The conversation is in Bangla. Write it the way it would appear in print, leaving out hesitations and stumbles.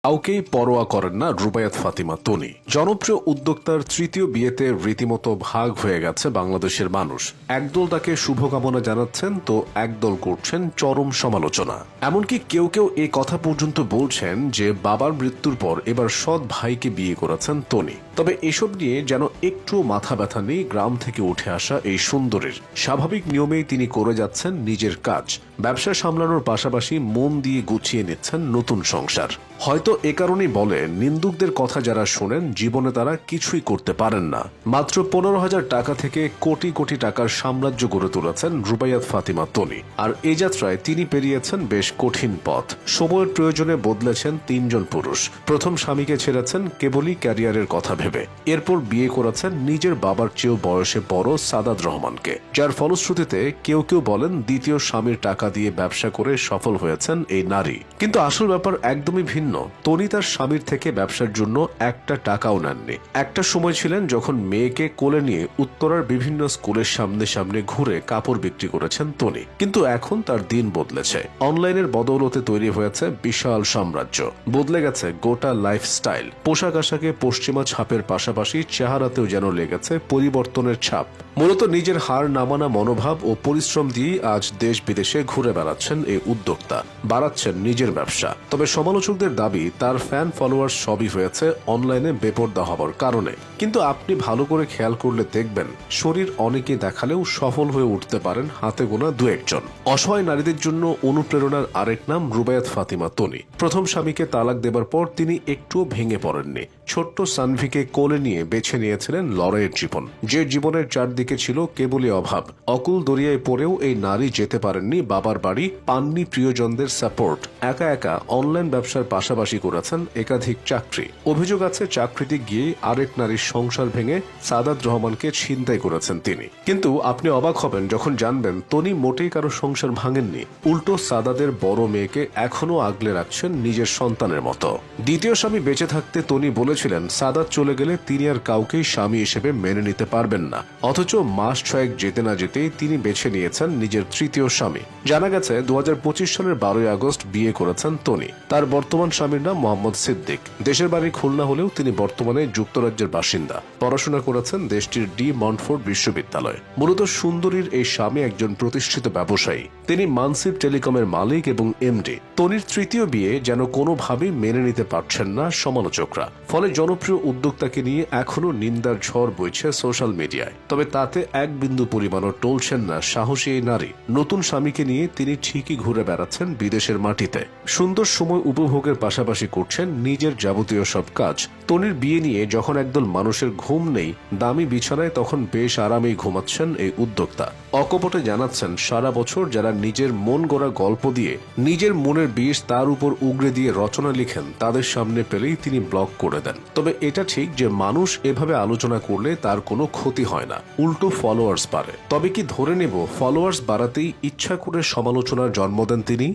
কাউকেই পরোয়া করেন না রুবাইয়াত ফাতিমা তনি। জনপ্রিয় উদ্যোক্তার তৃতীয় বিয়েতে রীতিমতো ভাগ হয়ে গেছে বাংলাদেশের মানুষ। একদল তাকে শুভকামনা জানাচ্ছেন, তো একদল করছেন চরম সমালোচনা। এমনকি কেউ কেউ এই কথা পর্যন্ত বলছেন যে বাবার মৃত্যুর পর এবার সৎ ভাইকে বিয়ে করেছেন তনি। তবে এসব নিয়ে যেন একটু মাথা ব্যথা নেই গ্রাম থেকে উঠে আসা এই সুন্দরীর। স্বাভাবিক নিয়মেই তিনি করে যাচ্ছেন নিজের কাজ, ব্যবসা সামলানোর পাশাপাশি মন দিয়ে গুছিয়ে নিচ্ছেন নতুন সংসার। হয়তো এ কারণেই বলে, নিন্দুকদের কথা যারা শোনেন জীবনে তারা কিছুই করতে পারেন না। মাত্র 15,000 টাকা থেকে কোটি কোটি টাকার সাম্রাজ্য গড়ে তুলেছেন রুবাইয়াত ফাতিমা তনি। আর এই যাত্রায় তিনি পেরিয়েছেন বেশ কঠিন পথ। সময়ের প্রয়োজনে বদলেছেন 3 জন পুরুষ। প্রথম স্বামীকে ছেড়েছেন কেবলই ক্যারিয়ারের কথা ভেবে। এরপর বিয়ে করেছেন নিজের বাবার চেয়েও বয়সে বড় সাদাত রহমানকে, যার ফলশ্রুতিতে কেউ কেউ বলেন দ্বিতীয় স্বামীর টাকা দিয়ে ব্যবসা করে সফল হয়েছেন এই নারী। কিন্তু আসল ব্যাপার একদমই ভিন্ন। তনি তার স্বামীর থেকে ব্যবসার জন্য একটা টাকাও নেননি। একটা সময় ছিলেন যখন মেয়েকে কোলে নিয়ে উত্তরার বিভিন্ন স্কুলের সামনে সামনে ঘুরে কাপড় বিক্রি করেছেন তনি। কিন্তু এখন তার দিন বদলেছে। অনলাইনের বদৌলতে তৈরি হয়েছে বিশাল সাম্রাজ্য। বদলে গেছে গোটা লাইফস্টাইল। পোশাক আশাকে পশ্চিমা ছাপের পাশাপাশি চেহারাতেও যেন লেগেছে পরিবর্তনের ছাপ। মূলত নিজের হার নামানা মনোভাব ও পরিশ্রম দিয়েই আজ দেশ বিদেশে ঘুরে বেড়াচ্ছেন এই উদ্যোক্তা, বাড়াচ্ছেন নিজের ব্যবসা। তবে সমালোচকদের দাবি তার ফ্যান ফলোয়ার সবই হয়েছে অনলাইনে বেপরদা হবার কারণে। কিন্তু আপনি ভালো করে খেয়াল করলে দেখবেন, শরীর অনেকে দেখালেও সফল হয়ে উঠতে পারেন হাতে গোনা 2-1 জন। অসহায় নারীদের জন্য অনুপ্রেরণার আরেক নাম রুবাইয়াত ফাতিমা তনি। প্রথম স্বামীকে তালাক দেবার পর তিনি একটুও ভেঙে পড়েননি। ছোট্ট সানভিকে কোলে নিয়ে বেছে নিয়েছিলেন লড়াইয়ের জীবন, যে জীবনের চারদিকে ছিল কেবলই অভাব। অকুল দরিয়ায় পড়েও এই নারী যেতে পারেননি বাবার বাড়ি, পাননি প্রিয়জনদের সাপোর্ট। একা একা অনলাইন ব্যবসার পাশাপাশি করেছেন একাধিক চাকরি। অভিযোগ আছে চাকরিতে গিয়ে আরেক নারীর সংসার ভেঙে সাদাত রহমানকে ছিনতাই করেছেন তিনি। কিন্তু আপনি অবাক হবেন যখন জানবেন তনি মোটেই কারো সংসার ভাঙেননি। উল্টো সাদাতের বড় মেয়েকে এখনো আগলে রাখছেন নিজের সন্তানের মতো। দ্বিতীয় স্বামী বেঁচে থাকতে তনি বলেছিলেন সাদাত চলে গেলে তিনি আর কাউকেই স্বামী হিসেবে মেনে নিতে পারবেন না। অথচ মাস 6 যেতে না যেতেই তিনি বেছে নিয়েছেন নিজের তৃতীয় স্বামী। জানা গেছে 2025 সালের 12 আগস্ট বিয়ে করেছেন তনি। তার বর্তমান স্বামীর নাম মোহাম্মদ সিদ্দিক। দেশের বাড়ি খুলনা হলেও তিনি বর্তমানে যুক্তরাজ্যের বাসিন্দা। পড়াশোনা করেছেন দেশটির ডি মন্টফোর্ড বিশ্ববিদ্যালয়ে। মূলত সুন্দরীর এই স্বামী একজন প্রতিষ্ঠিত ব্যবসায়ী। তিনি মানসিব টেলিকমের মালিক এবং এমডি। তনির তৃতীয় বিয়ে যেন কোনোভাবেই মেনে নিতে পারছেন না সমালোচকরা। ফলে জনপ্রিয় উদ্যোক্তাকে নিয়ে এখনো নিন্দার ঝড় বইছে সোশ্যাল মিডিয়ায়। তবে তাতে এক বিন্দু পরিমাণও টলছেন না সাহসী এই নারী। নতুন স্বামীকে নিয়ে তিনি ঠিকই ঘুরে বেড়াচ্ছেন বিদেশের মাটিতে। সুন্দর সময় উপভোগের পাশাপাশি করছেন নিজের যাবতীয় সব কাজ। তনির বিয়ে নিয়ে যখন একদল মানুষের ঘুম নেই দামি বিছানায়, তখন বেশ আরামেই ঘুমাচ্ছেন এই উদ্যোক্তা। অকপটে জানাচ্ছেন সারা বছর যারা নিজের মন গড়া গল্প দিয়ে নিজের মনের বিষ তার উপর উগরে দিয়ে রচনা লিখেন, তাদের সামনে পেলেই তিনি ব্লক করে দেন। তবে এটা ঠিক যে মানুষ এভাবে আলোচনা করলে তার কোনো ক্ষতি হয় না, উল্টো ফলোয়ার্স বাড়ে। তবে কি ধরে নেব ফলোয়ার্স বাড়াতেই ইচ্ছা করে সমালোচনার জন্ম দেন তিনি?